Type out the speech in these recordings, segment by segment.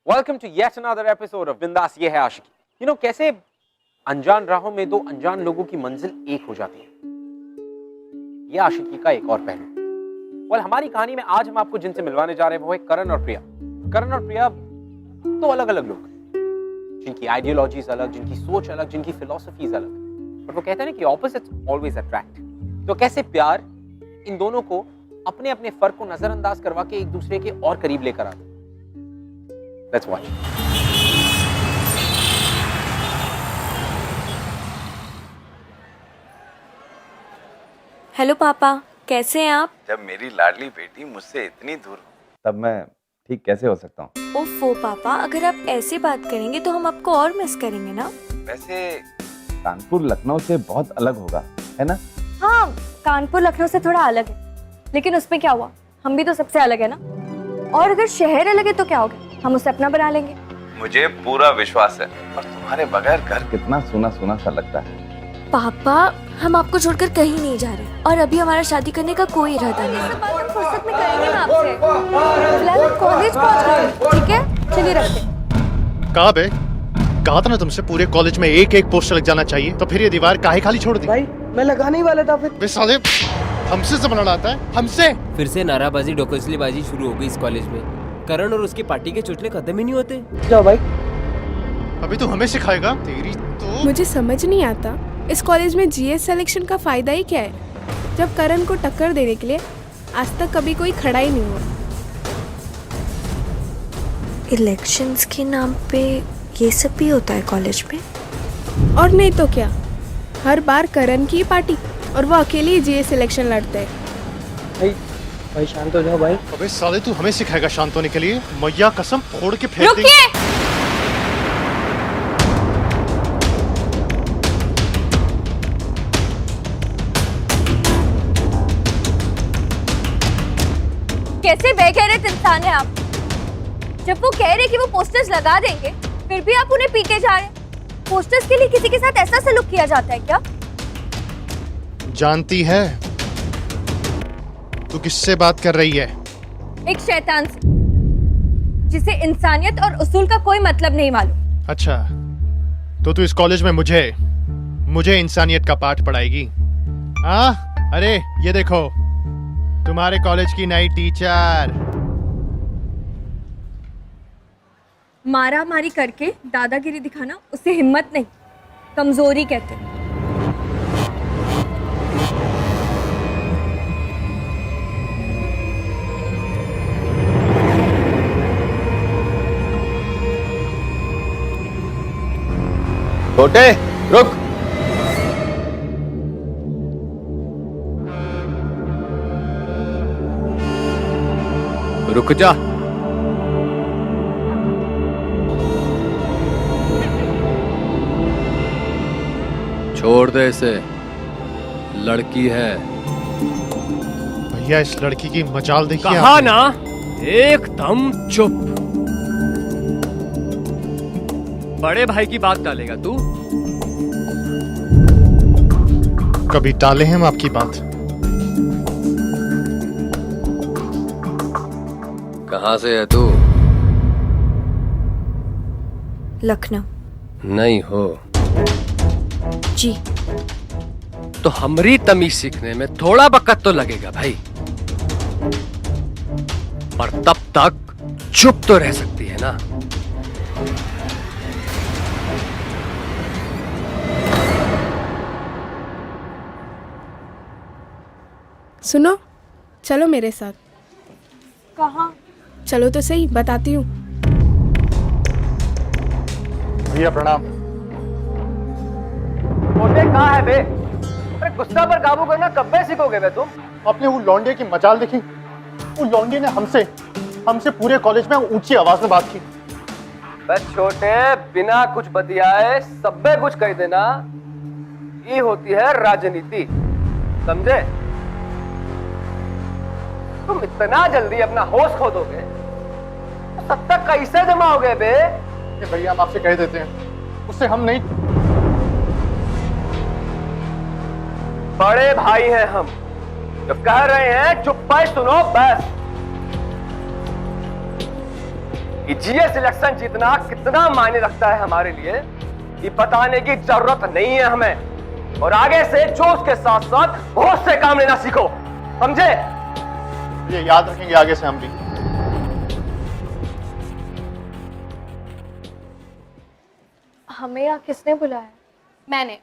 Welcome to yet another episode of Bindaas ये है आशिकी। कैसे अनजान राहों में दो अनजान लोगों की मंजिल एक हो जाती है, ये आशिकी का एक और पहलू। हमारी कहानी में आज हम आपको जिनसे मिलवाने जा रहे हैं वो है करण और प्रिया। करण और प्रिया दो अलग अलग लोग, जिनकी आइडियोलॉजीज अलग, जिनकी सोच अलग, जिनकी फिलॉसफीज अलग, बट वो कहते हैं ना कि ऑपोजिट्स ऑलवेज अट्रैक्ट। तो कैसे प्यार इन दोनों को अपने अपने फर्क को नजरअंदाज करवा के एक दूसरे के और करीब लेकर आता। Let's watch. हेलो पापा, कैसे हैं आप? जब मेरी लाडली बेटी मुझसे इतनी दूर हो तब मैं ठीक कैसे हो सकता हूँ? ओफो पापा, अगर आप ऐसे बात करेंगे तो हम आपको और मिस करेंगे ना। वैसे कानपुर लखनऊ से बहुत अलग होगा, है ना? हाँ, कानपुर लखनऊ से थोड़ा अलग है, लेकिन उसमें क्या हुआ, हम भी तो सबसे अलग है ना। और अगर शहर अलग है तो क्या होगा, हम उसे अपना बना लेंगे। मुझे पूरा विश्वास है, और तुम्हारे बगैर घर कितना सूना सूना सा लगता है। पापा, हम आपको छोड़कर कहीं नहीं जा रहे और अभी हमारा शादी करने का कोई इरादा नहीं है। फुर्सत में करेंगे ना आपसे। फिलहाल हम कॉलेज पहुंच गए, ठीक है? चलिए रखते हैं। कहा बे? कहा था ना तुमसे पूरे कॉलेज में एक एक पोस्टर लग जाना चाहिए, तो फिर ये दीवार काहे खाली छोड़ दी? भाई मैं लगाने ही वाला था फिर। बे साले, हमसे जमाना लाता है, हमसे। फिर से नाराबाजी डोकसलीबाजी शुरू हो गई इस कॉलेज में। करण और उसकी पार्टी के चुटले खत्म ही नहीं होते। जाओ भाई। अभी तू हमें सिखाएगा? तेरी तो मुझे समझ नहीं आता इस कॉलेज में जीएस सिलेक्शन का फायदा ही क्या है, जब करण को टक्कर देने के लिए आज तक कभी कोई खड़ा ही नहीं हुआ। इलेक्शंस के नाम पे ये सब भी होता है कॉलेज में? और नहीं तो क्या, हर बार करण की पार्टी और वो अकेले ही जीएस सिलेक्शन लड़ते हैं। भाई शांत हो जाओ भाई। अबे साले, तू हमें सिखाएगा शांत होने के लिए? मैया कसम फोड़ के फेंक देंगे। रुकिए! कैसे बेगैरत इंसान है आप। जब वो कह रहे कि वो पोस्टर्स लगा देंगे, फिर भी आप उन्हें पीटे जा रहे हैं। पोस्टर्स के लिए किसी के साथ ऐसा सलूक किया जाता है क्या? जानती है तू किससे बात कर रही है? एक शैतान से, जिसे इंसानियत और उसूल का कोई मतलब नहीं मालूम। अच्छा, तो तू इस कॉलेज में मुझे इंसानियत का पाठ पढ़ाएगी? हाँ, अरे ये देखो, तुम्हारे कॉलेज की नई टीचर। मारा मारी करके दादागिरी दिखाना उसे हिम्मत नहीं, कमजोरी कहते हैं। छोटे, रुक। रुक जा। छोड़ दे इसे, लड़की है। भैया, इस लड़की की मजाल देखिए। कहा ना, एकदम चुप। बड़े भाई की बात डालेगा तू? कभी टाले हम आपकी बात? कहाँ से है तू? लखनऊ। नहीं हो जी। तो हमरी तमीज सीखने में थोड़ा वक्त तो लगेगा भाई, पर तब तक चुप तो रह सकती है ना। सुनो, चलो मेरे साथ। कहाँ? चलो तो सही, बताती हूँ। भैया प्रणाम। छोटे कहाँ है बे? अरे गुस्सा पर काबू करना कब से सीखोगे बे तुम? आपने वो लौंडे की मजाल देखी? वो लौंडे ने हमसे पूरे कॉलेज में ऊंची आवाज में बात की। बस छोटे, बिना कुछ बतियाए सबे कुछ कह देना, ये होती है राजनीति, समझे? तुम इतना जल्दी अपना होश खो दोगे तो सत्ता कैसे जमाओगे बे? भैया, हम आपसे कह देते हैं, उससे हम नहीं। बड़े भाई हैं हम, जब कह रहे हैं चुप पे सुनो बस। कि जीएस इलेक्शन जीतना कितना मायने रखता है हमारे लिए, ये बताने की जरूरत नहीं है हमें। और आगे से जोश के साथ साथ होश से काम लेना सीखो, समझे? ये याद रखेंगे आगे से हम भी। हमें यहाँ किसने बुलाया? मैंने।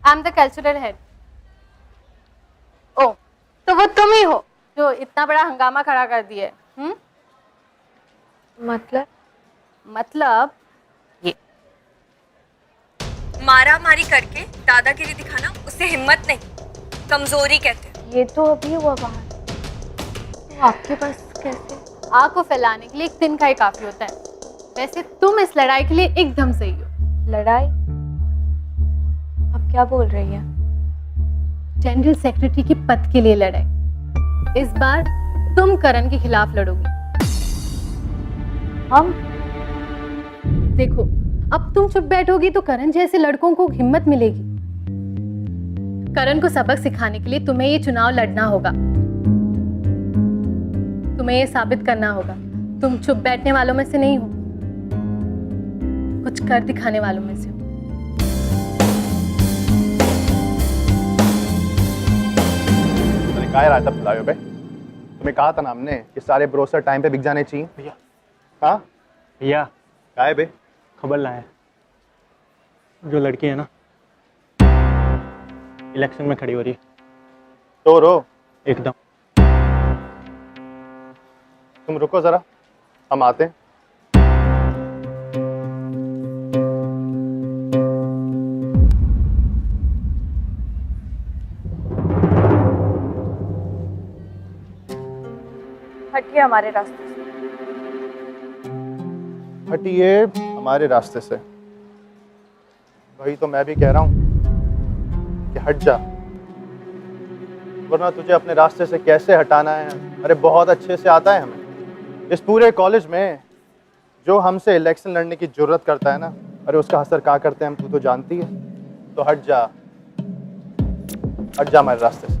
I am the cultural head. ओ, तो वो तुम ही हो जो इतना बड़ा हंगामा खड़ा कर दिए। मतलब ये मारा मारी करके दादागिरी दिखाना उसे हिम्मत नहीं, कमजोरी कहते हैं। ये तो अभी हुआ बाहर, तो आपके पास कैसे? आग को फैलाने के लिए एक दिन का ही काफी होता है। वैसे तुम इस लड़ाई के लिए एकदम सही हो। लड़ाई? आप क्या बोल रही हैं? जनरल सेक्रेटरी के पद के लिए लड़ाई। इस बार तुम करण के खिलाफ लड़ोगी। हम? देखो, अब तुम चुप बैठोगी तो करण जैसे लड़कों को हिम्मत मिलेगी। करण को सबक सिखाने के लिए तुम्हें ये चुनाव लड़ना होगा। तुम्हें ये साबित करना होगा तुम चुप बैठने वालों में से नहीं हो, कुछ कर दिखाने वालों में से हो। क्या रायता पिलायो बे? तुम्हें कहा था ना हमने कि सारे ब्रोसर टाइम पे बिक जाने चाहिए। भैया, हाँ भैया क्या है बे? खबर लाए, जो लड़की है ना इलेक्शन में खड़ी हो रही है। तो रो एकदम। तुम रुको जरा, हम आते हैं। हटिए हमारे रास्ते से। हटिए हमारे रास्ते से। वही तो मैं भी कह रहा हूं कि हट जा, वरना तुझे अपने रास्ते से कैसे हटाना है अरे बहुत अच्छे से आता है हमें। इस पूरे कॉलेज में जो हमसे इलेक्शन लड़ने की जुर्रत करता है ना, अरे उसका असर क्या करते हैं हम, तू तो जानती है। तो हट जा हमारे रास्ते से।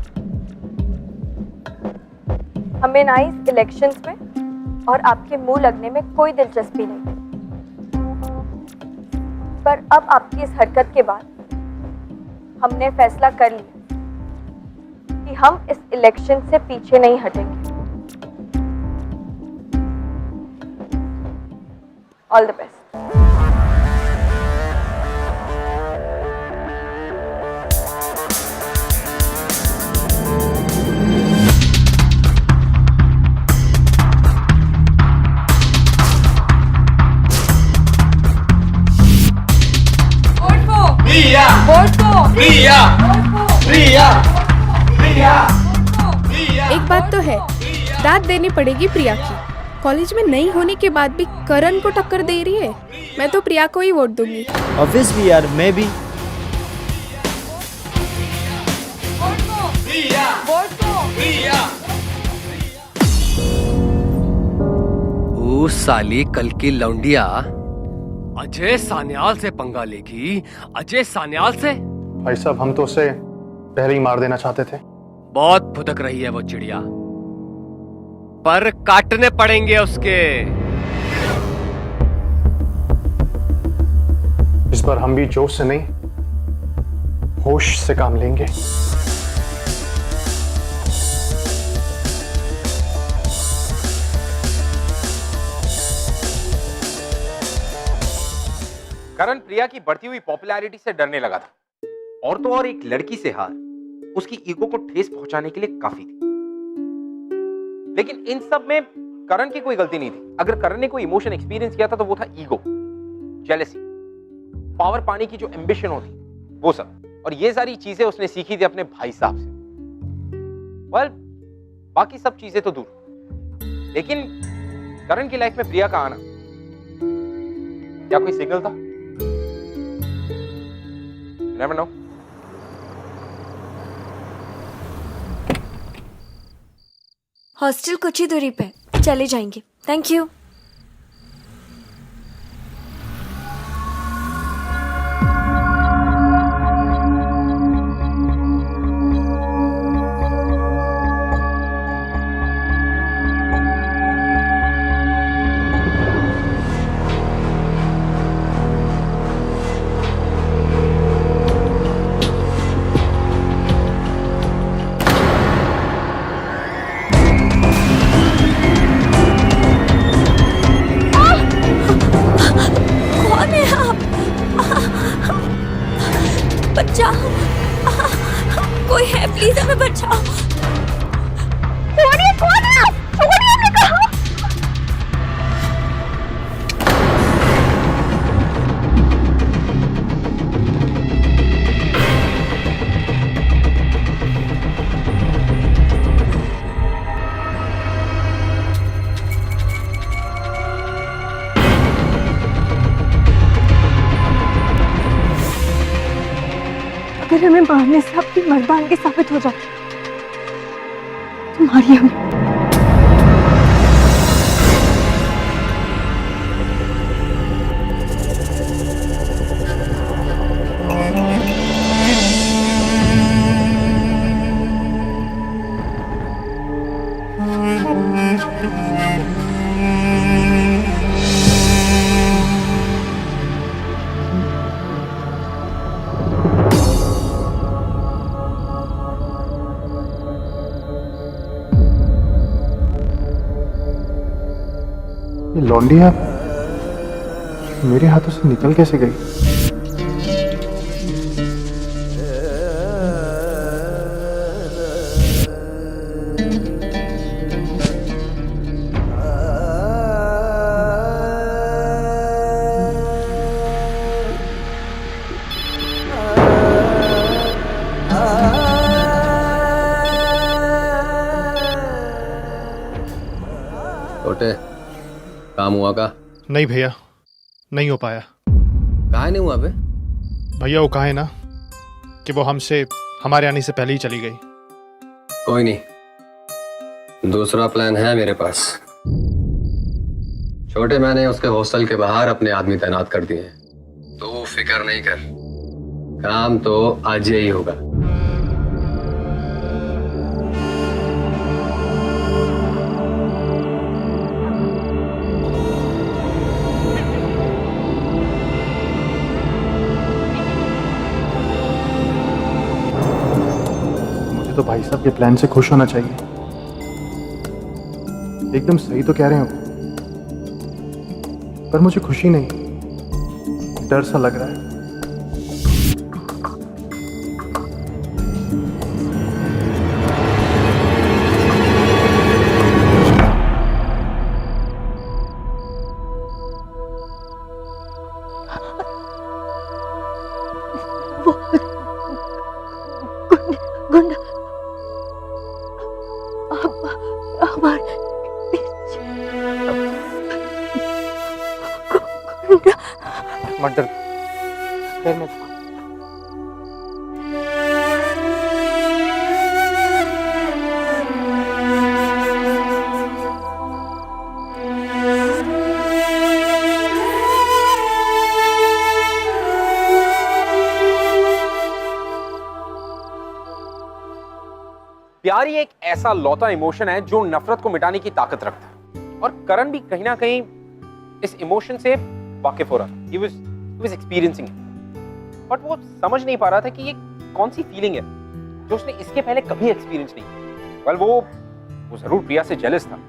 हमें ना इस इलेक्शंस में और आपके मुंह लगने में कोई दिलचस्पी नहीं, पर अब आपकी इस हरकत के बाद हमने फैसला कर लिया कि हम इस इलेक्शन से पीछे नहीं हटेंगे। All the best. एक बात तो है, दाद देनी पड़ेगी प्रिया की। कॉलेज में नहीं होने के बाद भी करण को टक्कर दे रही है। मैं तो प्रिया को ही वोट दूंगी। ऑब्वियसली यार, मैं भी। ओ साली कल की लौंडिया अजय सान्याल से पंगा लेगी। अजय सान्याल से? भाई साहब हम तो उसे पहले ही मार देना चाहते थे। बहुत फुदक रही है वो चिड़िया, पर काटने पड़ेंगे उसके। इस बार हम भी जोश से नहीं होश से काम लेंगे। करण प्रिया की बढ़ती हुई पॉपुलैरिटी से डरने लगा था, और तो और एक लड़की से हार उसकी ईगो को ठेस पहुंचाने के लिए काफी थी। लेकिन इन सब में करण की कोई गलती नहीं थी। अगर करण ने कोई इमोशन एक्सपीरियंस किया था तो वो था ईगो, जेलसी, पावर पाने की जो एम्बिशन होती वो सब। और ये सारी चीजें उसने सीखी थी अपने भाई साहब से। वेल, बाकी सब चीजें तो दूर, लेकिन करण की लाइफ में प्रिया का आना क्या कोई सिग्नल था? Never know. हॉस्टल कुछ ही दूरी पे, चले जाएंगे। Thank you. कोई है, प्लीज हमें बचाओ। छोड़िए, कौन है आप? छोड़िए, हमने कहा। अगर हमें मारने से आपकी मर्दानगी साबित हो जाती तो मारिए हमें। ये लौंडिया मेरे हाथों से निकल कैसे गई? छोटे, काम हुआ का? नहीं भैया, नहीं हो पाया। कहा नहीं हुआ बे? भैया वो कहा है ना कि वो हमसे हमारे आने से पहले ही चली गई। कोई नहीं, दूसरा प्लान है मेरे पास। छोटे, मैंने उसके हॉस्टल के बाहर अपने आदमी तैनात कर दिए हैं, तो फिक्र नहीं कर, काम तो आज ही होगा। तो भाई साहब के प्लान से खुश होना चाहिए। एकदम सही तो कह रहे हो, पर मुझे खुशी नहीं, डर सा लग रहा है। मत डर, खैर मत। प्यार ही एक ऐसा लौता इमोशन है जो नफरत को मिटाने की ताकत रखता है, और करण भी कहीं ना कहीं इस इमोशन से वाकिफ हो रहा था। He was experiencing it. But वो समझ नहीं पा रहा था कि ये कौन सी फीलिंग है जो उसने इसके पहले कभी एक्सपीरियंस नहीं की। वेल वो जरूर प्रिया से जेलस था,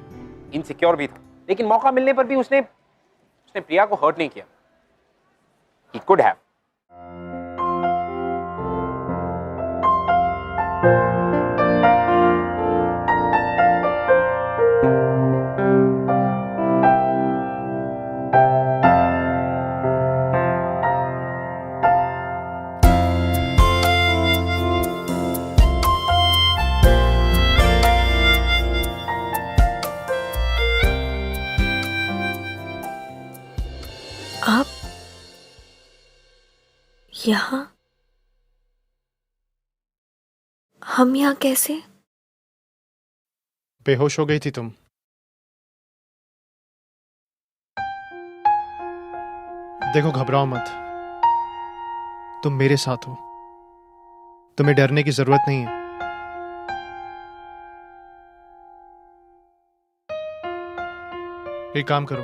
इनसिक्योर भी था, लेकिन मौका मिलने पर भी उसने प्रिया को हर्ट नहीं किया। He could have. आप यहाँ? हम यहाँ कैसे? बेहोश हो गई थी तुम। देखो, घबराओ मत, तुम मेरे साथ हो, तुम्हें डरने की जरूरत नहीं है। एक काम करो,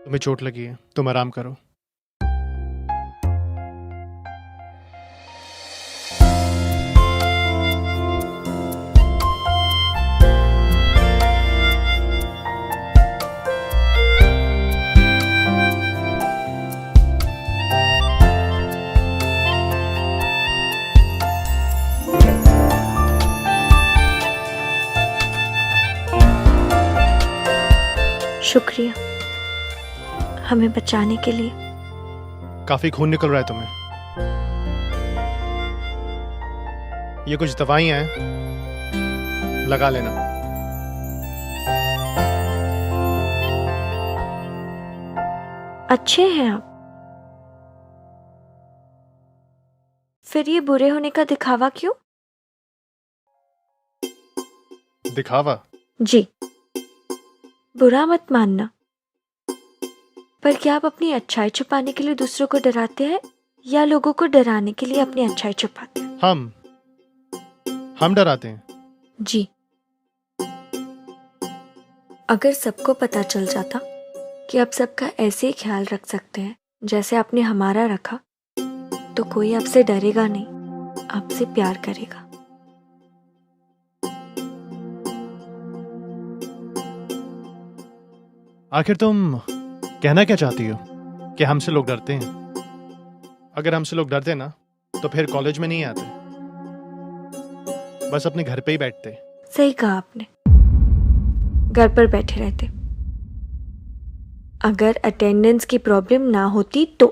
तुम्हें चोट लगी है, तुम आराम करो। शुक्रिया हमें बचाने के लिए। काफी खून निकल रहा है तुम्हें। ये कुछ दवाइयां हैं, लगा लेना। अच्छे हैं आप। फिर ये बुरे होने का दिखावा क्यों? दिखावा? जी, बुरा मत मानना, पर क्या आप अपनी अच्छाई छुपाने के लिए दूसरों को डराते हैं या लोगों को डराने के लिए अपनी अच्छाई छुपाते हैं? हम डराते हैं। जी। अगर सबको पता चल जाता कि आप सबका ऐसे ही ख्याल रख सकते हैं जैसे आपने हमारा रखा, तो कोई आपसे डरेगा नहीं, आपसे प्यार करेगा। आखिर तुम कहना क्या चाहती हो? कि हमसे लोग डरते हैं? अगर हमसे लोग डरते ना तो फिर कॉलेज में नहीं आते, बस अपने घर पे ही बैठते। सही कहा आपने, घर पर बैठे रहते। अगर अटेंडेंस की प्रॉब्लम ना होती तो।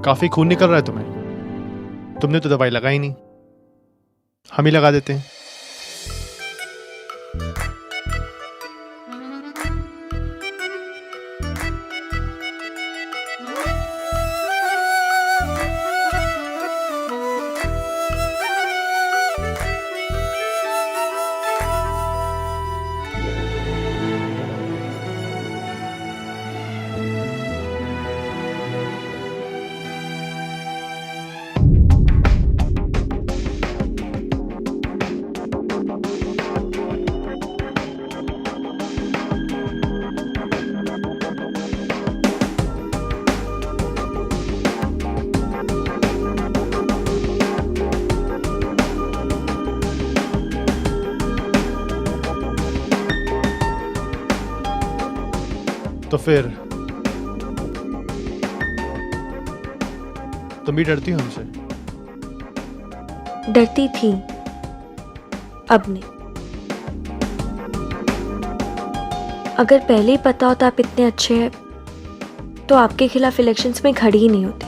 काफी खून निकल रहा है तुम्हें। तुमने तो दवाई लगाई नहीं, हम ही लगा देते हैं। तो फिर तुम भी डरती हो हमसे? डरती थी, अब नहीं। अगर पहले ही पता होता आप इतने अच्छे हैं तो आपके खिलाफ इलेक्शंस में खड़ी ही नहीं होती,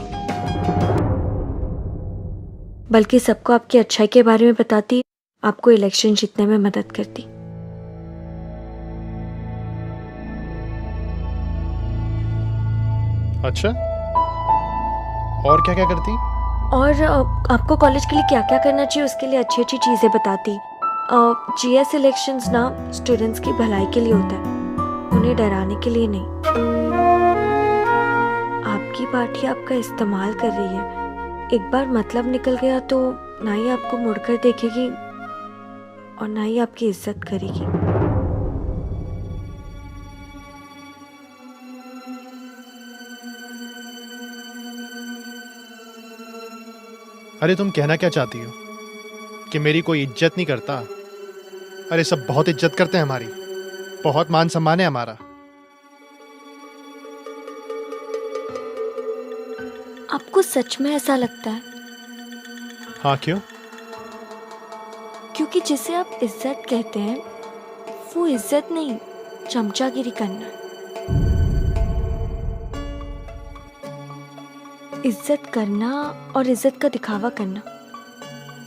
बल्कि सबको आपकी अच्छाई के बारे में बताती, आपको इलेक्शन जीतने में मदद करती। अच्छा, और क्या क्या करती? और आपको कॉलेज के लिए क्या क्या करना चाहिए उसके लिए अच्छी अच्छी चीज़ें बताती। जीएस इलेक्शंस ना स्टूडेंट्स की भलाई के लिए होता है, उन्हें डराने के लिए नहीं। आपकी पार्टी आपका इस्तेमाल कर रही है, एक बार मतलब निकल गया तो ना ही आपको मुड़कर देखेगी और ना ही आपकी इज्जत करेगी। अरे तुम कहना क्या चाहती हो? कि मेरी कोई इज्जत नहीं करता? अरे सब बहुत इज्जत करते हैं हमारी, बहुत मान सम्मान है हमारा। आपको सच में ऐसा लगता है? हाँ, क्यों? क्योंकि जिसे आप इज्जत कहते हैं वो इज्जत नहीं, चमचागिरी करना है। इज्जत करना और इज्जत का दिखावा करना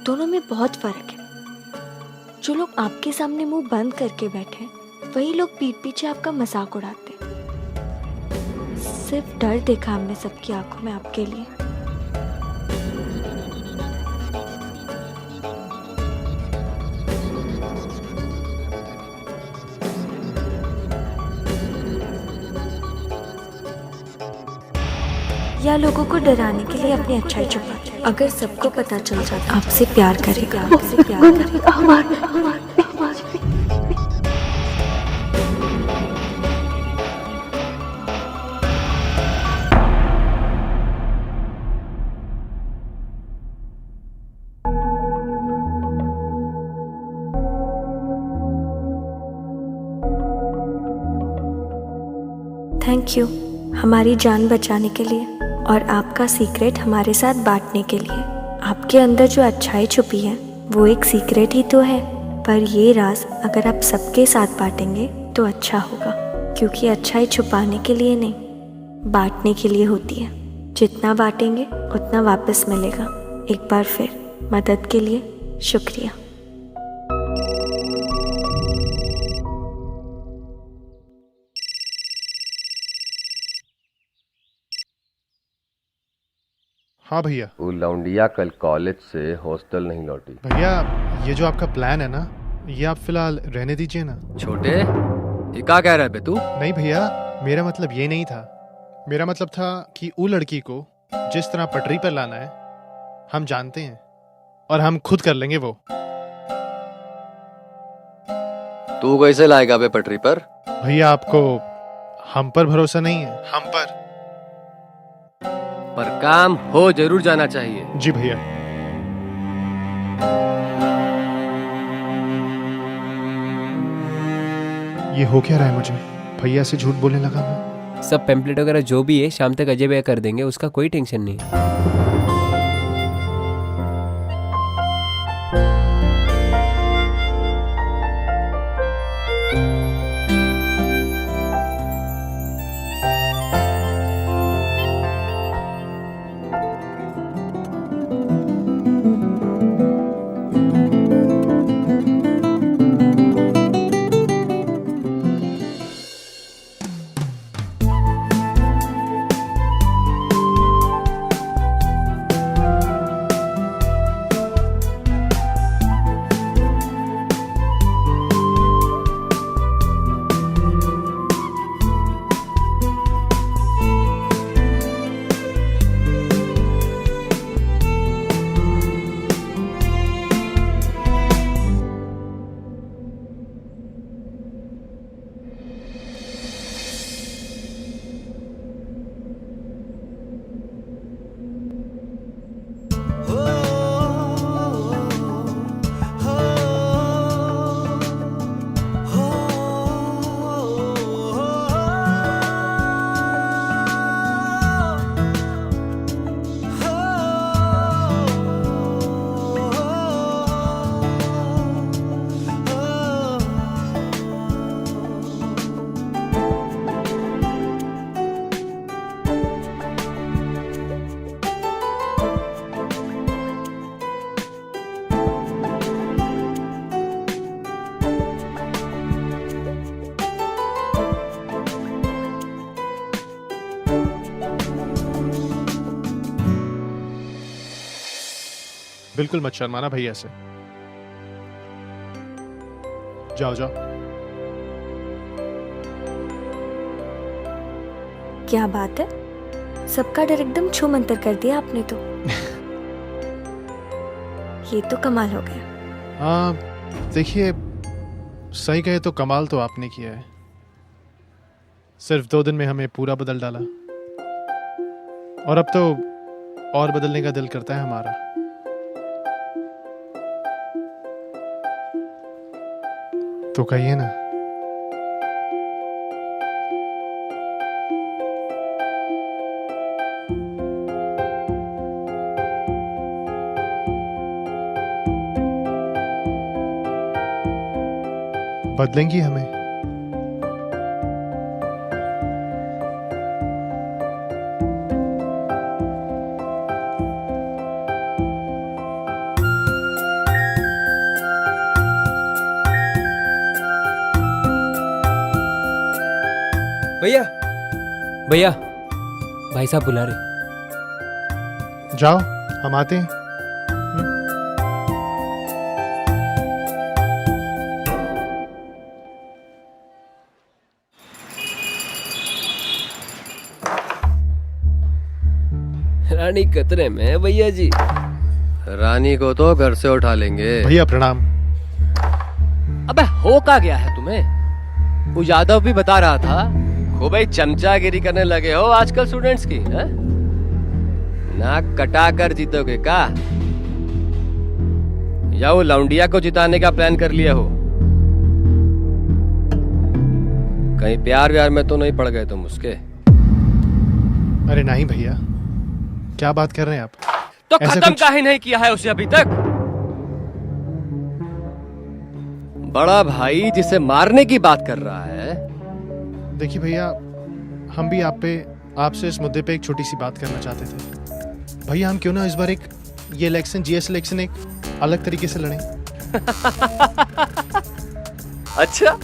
दोनों में बहुत फर्क है। जो लोग आपके सामने मुंह बंद करके बैठे वही लोग पीठ पीछे आपका मजाक उड़ाते हैं। सिर्फ डर देखा हमने सबकी आंखों में आपके लिए। या लोगों को डराने के लिए अपनी अच्छाई छुपाते हैं। अगर सबको पता चल जाता आपसे प्यार करेगा, आपसे प्यार करेगा। थैंक यू हमारी जान बचाने के लिए और आपका सीक्रेट हमारे साथ बांटने के लिए। आपके अंदर जो अच्छाई छुपी है वो एक सीक्रेट ही तो है, पर ये राज अगर आप सबके साथ बांटेंगे तो अच्छा होगा, क्योंकि अच्छाई छुपाने के लिए नहीं, बांटने के लिए होती है। जितना बांटेंगे उतना वापस मिलेगा। एक बार फिर मदद के लिए शुक्रिया। हाँ भैया। वो लौंडिया कल कॉलेज से हॉस्टल नहीं लौटी। भैया ये जो आपका प्लान है ना, ये आप फिलहाल रहने दीजिए ना। छोटे, ये क्या कह रहा है बे तू? नहीं भैया, मेरा मतलब ये नहीं था। मेरा मतलब था कि वो लड़की को जिस तरह पटरी पर लाना है हम जानते हैं, और हम खुद कर लेंगे वो। तू कैसे लाएगा बे पटरी पर? भैया आपको हम पर भरोसा नहीं है? हम पर काम हो जरूर जाना चाहिए। जी भैया। ये हो क्या रहा है? मुझे भैया से झूठ बोलने लगा मैं। सब पेम्पलेट वगैरह जो भी है शाम तक अजय भैया कर देंगे, उसका कोई टेंशन नहीं है। बिल्कुल मत शर्माना भैया से। जाओ जाओ। क्या बात है, सबका डर एकदम छू मंतर कर दिया आपने तो। ये तो कमाल हो गया। देखिए, सही कहे तो कमाल तो आपने किया है। सिर्फ 2 दिन में हमें पूरा बदल डाला, और अब तो और बदलने का दिल करता है हमारा। तो कहिए ना। बदलेंगी हमें? भैया भैया, भाई साहब बुला रहे। जाओ, हम आते हैं। रानी खतरे में है भैया जी। रानी को तो घर से उठा लेंगे। भैया प्रणाम। अबे हो क्या गया है तुम्हें? वो यादव भी बता रहा था खूब ही चमचागिरी करने लगे हो आजकल स्टूडेंट्स की, है? नाक कटा कर जीतोगे क्या? या वो लौंडिया को जिताने का प्लान कर लिया हो? कहीं प्यार व्यार में तो नहीं पड़ गए तुम उसके? अरे नहीं भैया, क्या बात कर रहे हैं आप? तो ऐसा खत्म कुछ- काहे नहीं किया है उसे अभी तक? बड़ा भाई जिसे मारने की बात कर रहा है। देखिए भैया, हम भी आपसे इस मुद्दे पे एक छोटी सी बात करना चाहते थे। भैया हम क्यों ना इस बार ये इलेक्शन, जीएस इलेक्शन एक अलग तरीके से लड़ें। अच्छा,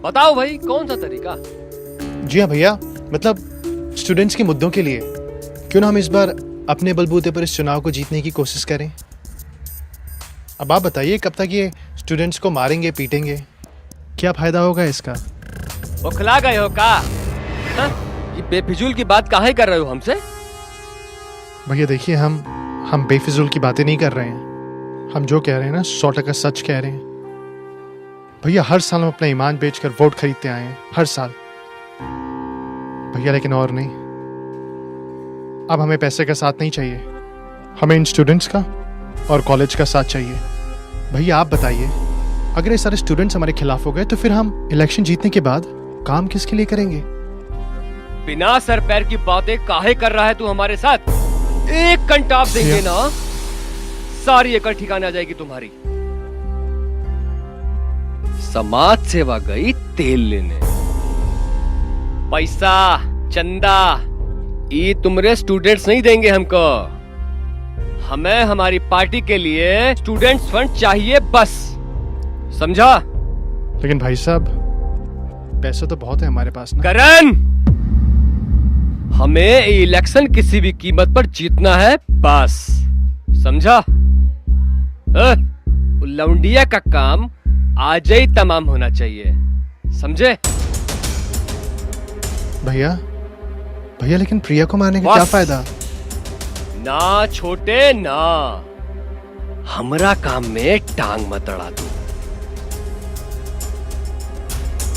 बताओ भाई कौन सा तरीका? जी हाँ भैया, मतलब स्टूडेंट्स के मुद्दों के लिए क्यों ना हम इस बार अपने बलबूते पर इस चुनाव को जीतने की कोशिश करें। अब आप बताइए, कब तक ये स्टूडेंट्स को मारेंगे पीटेंगे, क्या फायदा होगा इसका? बौखला गए हो का? हाँ? ये बेफिजूल की बात काहे कर रहे हो हमसे? भैया देखिए, हम बेफिजूल की बातें नहीं कर रहे हैं। हम जो कह रहे हैं ना 100% सच कह रहे हैं। भैया हर साल हम अपना ईमान बेचकर वोट खरीदते आए हैं, हर साल भैया, लेकिन और नहीं। अब हमें पैसे का साथ नहीं चाहिए, हमें इन स्टूडेंट्स का और कॉलेज का साथ चाहिए। भैया आप बताइए, अगर ये सारे स्टूडेंट्स हमारे खिलाफ हो गए तो फिर हम इलेक्शन जीतने के बाद काम किसके लिए करेंगे? बिना सर पैर की बातें काहे कर रहा है तू हमारे साथ? एक कंटाप देंगे ना, सारी एकड़ ठिकाने आ जाएगी तुम्हारी। समाज सेवा गई तेल लेने, पैसा चंदा ये तुमरे स्टूडेंट्स नहीं देंगे हमको। हमें हमारी पार्टी के लिए स्टूडेंट्स फंड चाहिए बस, समझा? लेकिन भाई साहब पैसे तो बहुत है हमारे पास ना। करण, हमें इलेक्शन किसी भी कीमत पर जीतना है बस, समझा? लौंडिया का काम आज ही तमाम होना चाहिए, समझे? भैया लेकिन प्रिया को मारने का क्या फायदा? ना छोटे ना, हमरा काम में टांग मत अड़ा तू।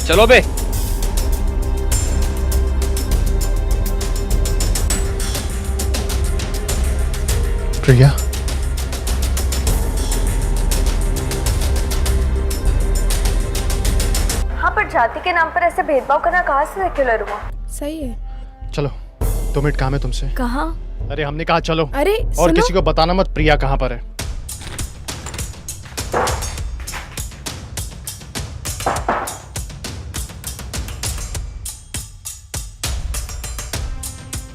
चलो बे। प्रिया, हाँ, पर जाति के नाम पर ऐसे भेदभाव करना कहाँ से सेक्युलर हुआ? सही है। चलो 2 मिनट काम है तुमसे। कहाँ? अरे हमने कहा चलो। अरे और सुनो। किसी को बताना मत प्रिया कहाँ पर है।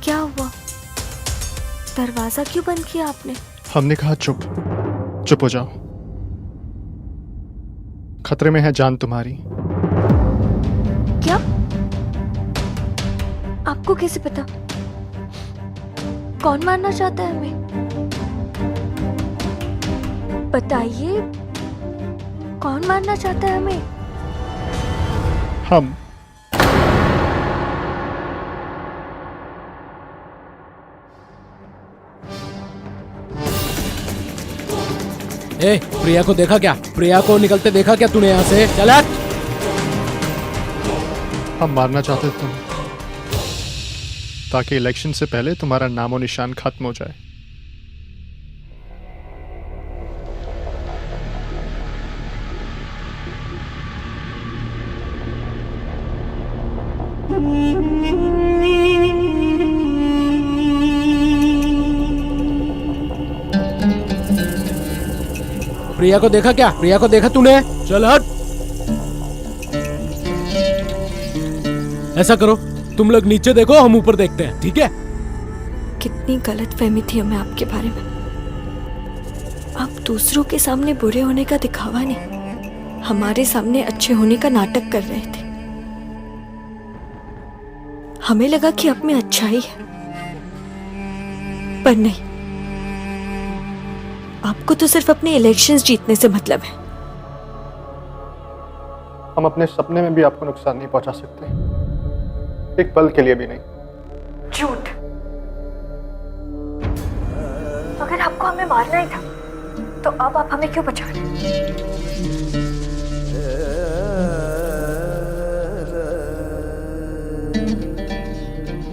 क्या हुआ? दरवाजा क्यों बंद किया आपने? हमने कहा चुप हो जाओ, खतरे में है जान तुम्हारी। क्या? आपको कैसे पता? कौन मारना चाहता है हमें? बताइए, कौन मारना चाहता है हमें? हम। ए, प्रिया को देखा क्या? प्रिया को निकलते देखा क्या तूने यहाँ से? चल हट। हम मारना चाहते थे तुम्हें, ताकि इलेक्शन से पहले तुम्हारा नामो निशान खत्म हो जाए। प्रिया को देखा क्या? प्रिया को देखा तूने? चल हट। ऐसा करो, तुम लोग नीचे देखो, हम ऊपर देखते हैं, ठीक है? कितनी गलतफहमी थी हमें आपके बारे में। आप दूसरों के सामने बुरे होने का दिखावा नहीं, हमारे सामने अच्छे होने का नाटक कर रहे थे। हमें लगा कि आप में अच्छाई है, पर नहीं। आपको तो सिर्फ अपने इलेक्शंस जीतने से मतलब है। हम अपने सपने में भी आपको नुकसान नहीं पहुंचा सकते, एक पल के लिए भी नहीं। झूठ। अगर आपको हमें मारना ही था, तो अब आप हमें क्यों बचा रहे?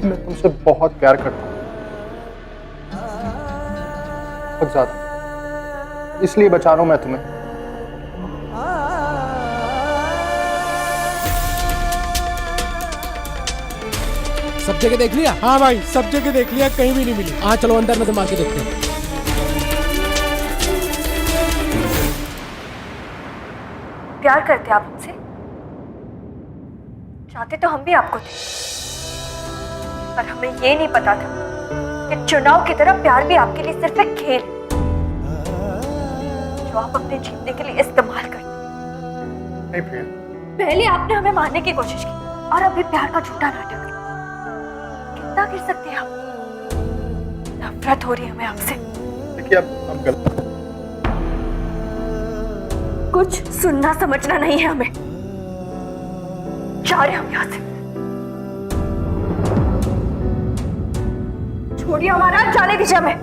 मैं तुमसे बहुत प्यार करता हूँ, बहुत ज्यादा, इसलिए बचा रहा हूं मैं तुम्हें। सब जगह देख लिया? हाँ भाई, सब जगह देख लिया, कहीं भी नहीं मिली। हाँ चलो अंदर नजर मार के देखते हैं। प्यार करते आप हमसे? चाहते तो हम भी आपको थे, पर हमें ये नहीं पता था कि चुनाव की तरह प्यार भी आपके लिए सिर्फ एक खेल है जो आप अपने जीतने के लिए इस्तेमाल करते। नहीं प्रिया, पहले आपने हमें मारने की कोशिश की और अभी प्यार का झूठा नाटक। कितना गिर सकते हैं आप? नफरत हो रही है हमें आपसे। देखिए अब गलत कुछ सुनना समझना नहीं है हमें। जा रहे हम यहाँ से। छोड़िए हमारा, जाने दीजिए हमें।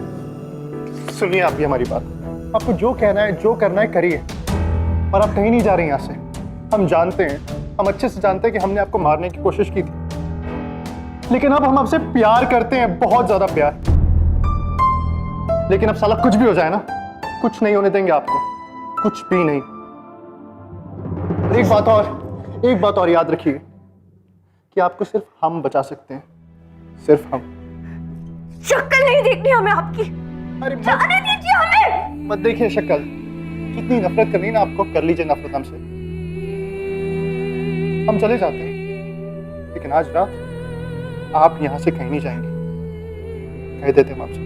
सुनिए आप भी हमारी बात। आपको जो कहना है जो करना है करिए, पर आप कहीं नहीं जा रही यहाँ से। हम जानते हैं, हम अच्छे से जानते हैं कि हमने आपको मारने की कोशिश की थी, लेकिन अब हम आपसे प्यार करते हैं, बहुत ज्यादा प्यार। लेकिन अब साला कुछ भी हो जाए ना, कुछ नहीं होने देंगे आपको, कुछ भी नहीं। एक बात और याद रखिए कि आपको सिर्फ हम बचा सकते हैं, सिर्फ हम। शक्ल नहीं देखनी हमें आपकी। अरे जाने दीजिए हमें। मत देखिए शक्ल। जितनी नफरत करनी ना आपको, कर लीजिए नफरत हमसे। हम चले जाते हैं, लेकिन आज रात आप यहां से कहीं नहीं जाएंगे, कह देते हम आपसे।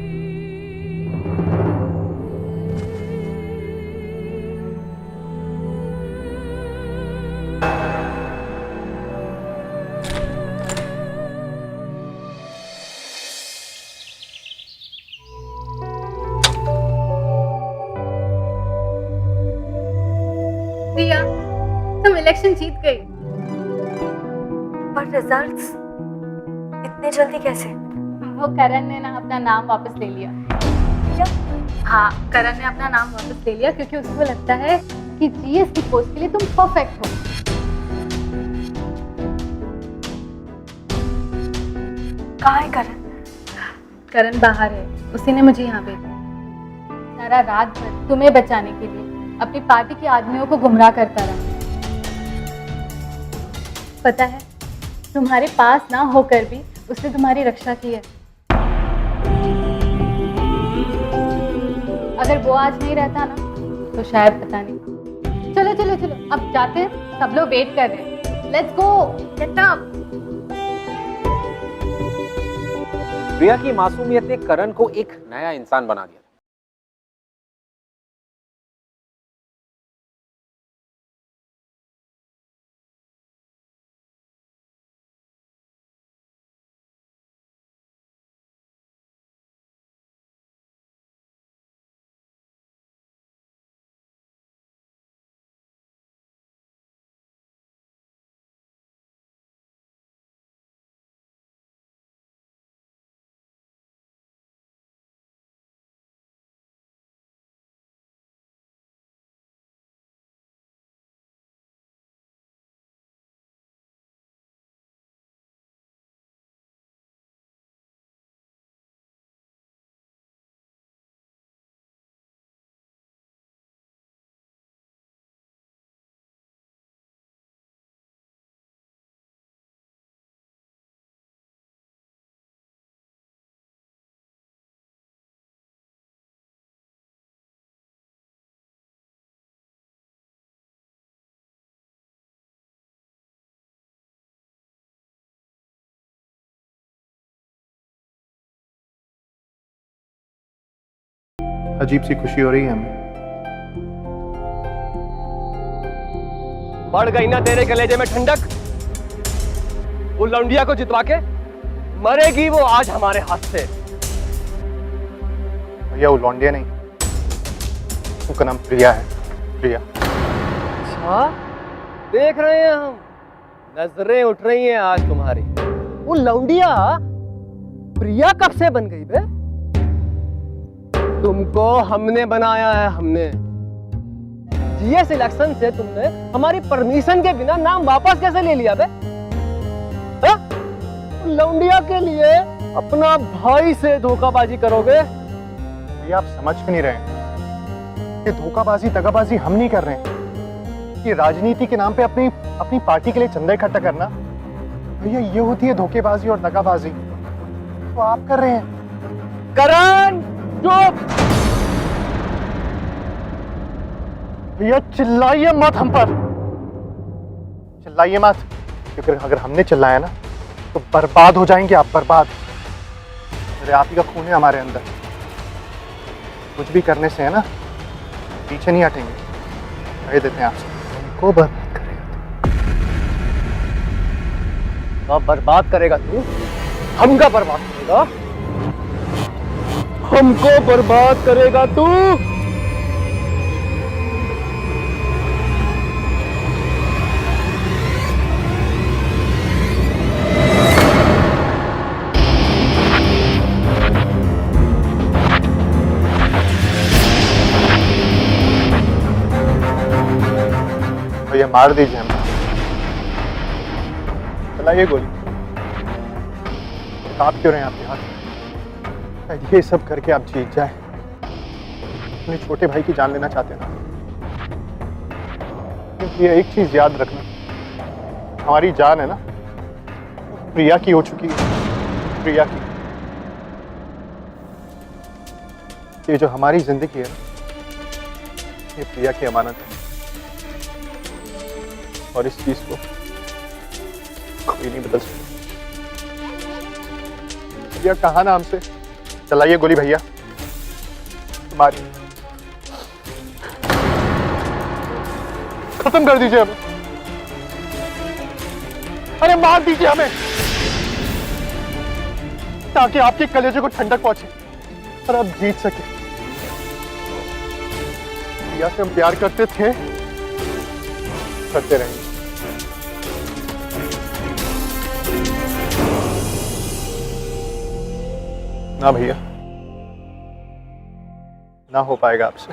प्रिया, तुम इलेक्शन जीत गई। पर रिजल्ट्स इतने जल्दी कैसे? वो करण ने ना अपना नाम वापस ले लिया। क्या? हाँ, करण ने अपना नाम वापस ले लिया क्योंकि उसको लगता है कि जीएस की पोस्ट के लिए तुम परफेक्ट हो। कहाँ है करण? करण बाहर है, उसी ने मुझे यहाँ भेजा। सारा रात भर तुम्हें बचाने के लिए अपनी पार्टी के आदमियों को गुमराह करता रहा। पता है, तुम्हारे पास ना होकर भी उसने तुम्हारी रक्षा की है। अगर वो आज नहीं रहता ना तो शायद पता नहीं। चलो चलो चलो, अब जाते हैं, सब लोग वेट कर रहे हैं। Let's go, get up. Priya की मासूमियत ने करण को एक नया इंसान बना दिया। अजीब सी खुशी हो रही है हमें। बढ़ गई ना तेरे कलेजे में ठंडक। वो लौंडिया को जितवा के मरेगी वो आज हमारे हाथ से। भैया वो लौंडिया नहीं, उसका नाम प्रिया है, प्रिया। अच्छा, देख रहे हैं हम, नजरें उठ रही हैं आज तुम्हारी। वो लौंडिया प्रिया कब से बन गई बे? तुमको हमने बनाया है, हमने। जीएस इलेक्शन से तुमने हमारी परमिशन के बिना नाम वापस कैसे ले लिया बे? हा? लौंडिया के लिए अपना भाई से धोखाबाजी करोगे? ये आप समझ क्यों नहीं रहे? ये धोखाबाजी दगाबाजी हम नहीं कर रहे हैं। ये राजनीति के नाम पे अपनी पार्टी के लिए चंदा इकट्ठा करना, भैया ये होती है धोखेबाजी और दगाबाजी। तो आप कर रहे हैं। करण चुप! भैया चिल्लाइए मत हम पर। चिल्लाइए मत, क्योंकि अगर हमने चिल्लाया ना तो बर्बाद हो जाएंगे आप, बर्बाद। मेरे आप ही का खून है हमारे अंदर, कुछ भी करने से है ना पीछे नहीं हटेंगे, कह देते हैं आपसे। हमको बर्बाद करेगा, बर्बाद करेगा तू, हमका बर्बाद करेगा, हमको बर्बाद करेगा तू। तो ये मार दीजिए हमें, चलाइए गोली। आप क्यों रहे हैं आपके हाथ? ये सब करके आप जीत जाए, अपने छोटे भाई की जान लेना चाहते हैं ना? क्योंकि ये एक चीज याद रखना, हमारी जान है ना प्रिया की हो चुकी है, प्रिया की। ये जो हमारी जिंदगी है ये प्रिया की अमानत है, और इस चीज को कोई नहीं बदल सकता। भैया कहा ना हमसे, चलाइए गोली भैया, मारिए, खत्म कर दीजिए हमें, अरे मार दीजिए हमें, ताकि आपके कलेजे को ठंडक पहुंचे और आप जीत सके। भैया से हम प्यार करते थे, करते रहेंगे। ना भैया, ना हो पाएगा आपसे।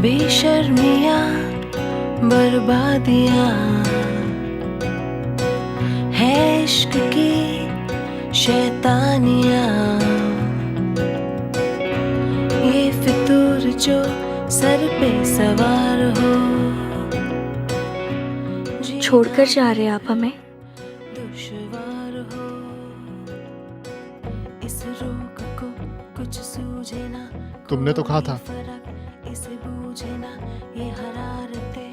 बेशर्मियां बर्बादियां है इश्क की शैतानियां, ये फितूर जो सर पे सवार हो। छोड़कर जा रहे आप हमें? दुश्वार हो इस रोग को कुछ सूझे ना, तुमने तो कहा था इसे बूझे ना, ये हरारते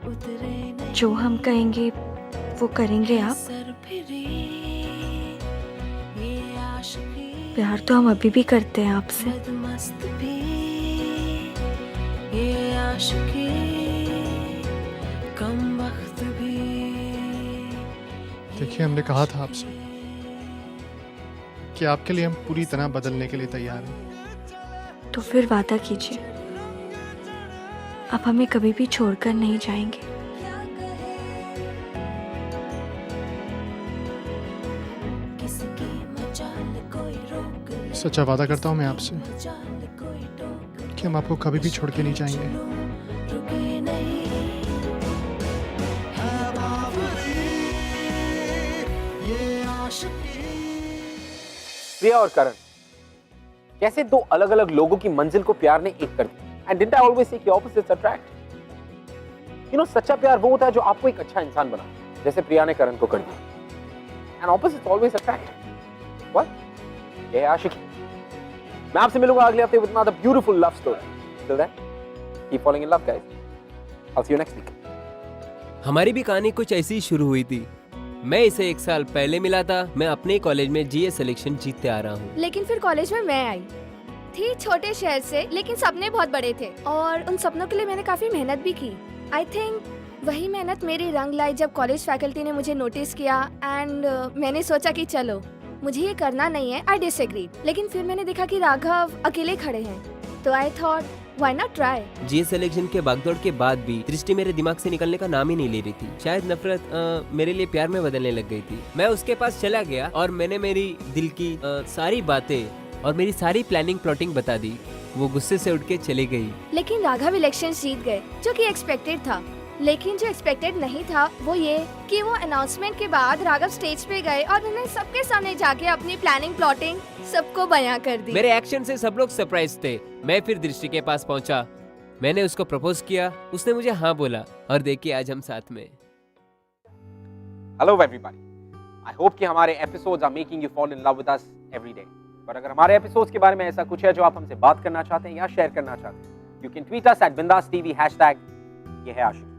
उतरे नहीं, जो हम कहेंगे वो करेंगे आप? सर फिरी ये आशिकी, प्यार तो हम अभी भी करते हैं आपसे। मस्त भी ये आशिकी, कम वक्त भी। देखिए, हमने कहा था आपसे कि आपके लिए हम पूरी तरह बदलने के लिए तैयार हैं। तो फिर वादा कीजिए, आप हमें कभी भी छोड़कर नहीं जाएंगे। सच्चा वादा करता हूँ मैं आपसे कि हम आपको कभी भी छोड़ के नहीं जाएंगे। प्रिया और करण कैसे दो अलग अलग लोगों की मंजिल को प्यार ने एक कर दिया। And didn't I always say कि ऑपोजिट्स अट्रैक्ट? यू नो, सच्चा प्यार वो होता है जो आपको एक अच्छा इंसान बना, जैसे प्रिया ने करण को कर दिया। And opposites always attract. What? ये आशिकी। मैं आपसे मिलूंगा अगले हफ्ते with another beautiful love story. Till then keep following in love guys. I will see you next week. हमारी भी कहानी कुछ ऐसी ही शुरू हुई थी। मैं इसे 1 साल पहले मिला था। मैं अपने कॉलेज में जीए सिलेक्शन जीतते आ रहा हूँ। लेकिन फिर कॉलेज में मैं आई थी, छोटे शहर से, लेकिन सपने बहुत बड़े थे और उन सपनों के लिए मैंने काफी मेहनत भी की। आई थिंक वही मेहनत मेरी रंग लाई जब कॉलेज फैकल्टी ने मुझे नोटिस किया एंड मैंने सोचा कि चलो मुझे ये करना नहीं है। आई डिसएग्रीड, लेकिन फिर मैंने देखा कि राघव अकेले खड़े हैं, तो I thought why not try. GA selection के भागदौड़ के बाद भी दृष्टि मेरे दिमाग से निकलने का नाम ही नहीं ले रही थी। शायद नफरत मेरे लिए प्यार में बदलने लग गई थी। मैं उसके पास चला गया और मैंने मेरी दिल की सारी बातें और मेरी सारी प्लानिंग प्लॉटिंग बता दी। वो गुस्से से उठ के चली गई। लेकिन राघव इलेक्शन जीत गए, जो कि एक्सपेक्टेड था। लेकिन जो एक्सपेक्टेड नहीं था वो ये कि वो अनाउंसमेंट के बाद राघव स्टेज पे गए और उन्होंने सबके सामने जाके अपनी प्लानिंग प्लॉटिंग सबको बयां कर दी। मेरे एक्शन से सब लोग सरप्राइज थे। मैं फिर दृष्टि के पास पहुंचा, मैंने उसको प्रपोज किया, उसने मुझे हाँ बोला और देखिए आज हम साथ में। हेलो एवरीबॉडी, आई होप कि हमारे episodes are making you fall in love with us every day. पर अगर हमारे एपिसोड्स के बारे में ऐसा कुछ है जो आप हमसे बात करना चाहते हैं या शेयर करना चाहते हैं, you can tweet us @bindaastv #ये है आशिकी।